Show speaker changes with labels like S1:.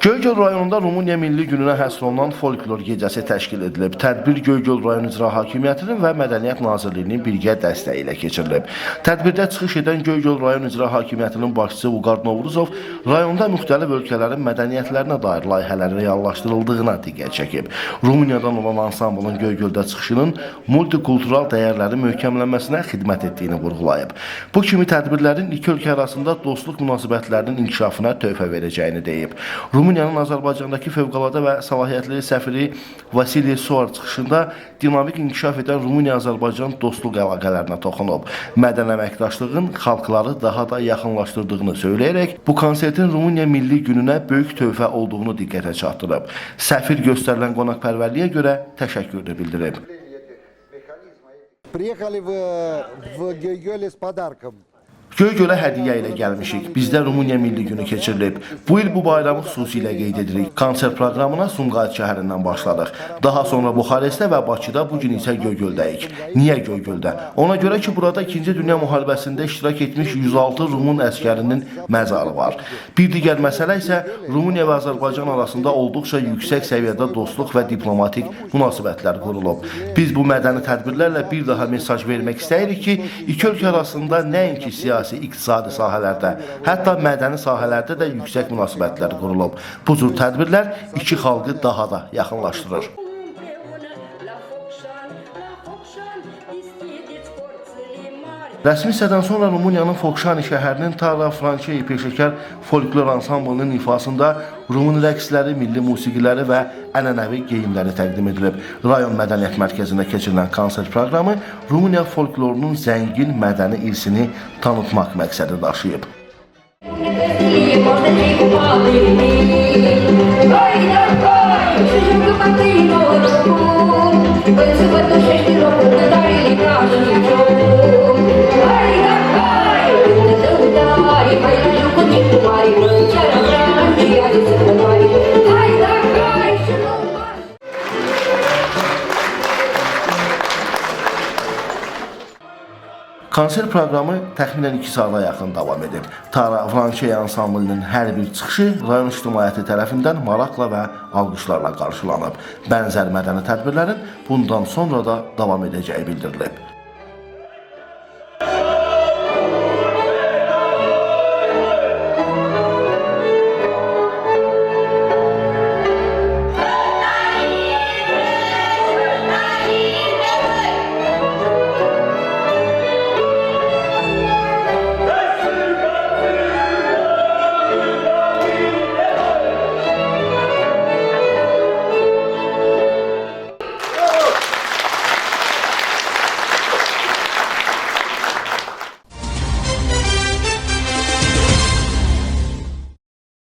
S1: Göygöl rayonunda Rumıniya Milli Gününə həsr olunan folklor gecəsi təşkil edilib. Tədbir Göygöl rayon İcra Hakimiyyətinin və Mədəniyyət Nazirliyinin birgə dəstəyi ilə keçirilib. Tədbirdə çıxış edən Göygöl rayon İcra Hakimiyyətinin başçısı Vüqar Novruzov rayonda müxtəlif ölkələrin mədəniyyətlərinə dair layihələrin reallaşdırıldığına diqqət çəkib. Rumıniyadan olan ansamblın Göygöldə çıxışının multikultural dəyərlərin möhkəmlənməsinə xidmət etdiyini vurğulayıb. Bu kimi tədbirlərin iki ölkə arasında dostluq münasibətlərinin inkişafına töhfə verəcəyini deyib. Rumıniyanın Azərbaycandakı fövqəladə və səlahiyyətli səfiri Vasiliy Suar çıxışında dinamik inkişaf edən Rumıniya-Azərbaycan dostluq əlaqələrinə toxunub. Mədən əməkdaşlığın xalqları daha da yaxınlaşdırdığını söyləyərək, bu konsertin Rumıniya Milli Gününə böyük töhfə olduğunu diqqətə çatdırıb. Səfir göstərilən qonaqpərvərliyə görə təşəkkürünü bildirib.
S2: Приехали в Göygöl с подарком.
S1: Göygölə hədiyyə ilə gəlmişik. Bizdə Rumıniya Milli Günü keçirilib. Bu il bu bayramı xüsusilə qeyd edirik. Konsert proqramına Sumqayıt şəhərindən başladıq. Daha sonra Buxarestdə və Bakıda, bugün isə Göygöldəyik. Niyə Göygöldə? Ona görə ki, burada 2-ci Dünya müharibəsində iştirak etmiş 106 Rumun əskərinin məzarı var. Bir digər məsələ isə Rumıniya və Azərbaycan arasında olduqca yüksək səviyyədə dostluq və diplomatik münasibətlər qurulub. Biz bu mədəni tədbirlərlə bir daha mesaj vermək istəyirik ki, iki ölkə arasında nəinki siyasi, iqtisadi sahələrdə, hətta mədəni sahələrdə də yüksək münasibətlər qurulub. Bu cür tədbirlər iki xalqı daha da yaxınlaşdırır. Rəsmi hissədən sonra Rumıniyanın Fokşani şəhərinin Tara Françeyi peşəkar folklor ansamblının ifasında Rumun rəqsləri, milli musiqiləri və ənənəvi geyimləri təqdim edilib. Rayon Mədəniyyət Mərkəzində keçirilən konsert proqramı Rumıniya folklorunun zəngin mədəni irsini tanıtmaq məqsədi daşıyıb. Konsert proqramı təxminən 2 saata yaxın davam edib. Tara Françeyi ansamblının hər bir çıxışı rayon ictimaiyyəti tərəfindən maraqla və alqışlarla qarşılanıb. Bənzər mədəni tədbirlərin bundan sonra da davam edəcəyi bildirilib.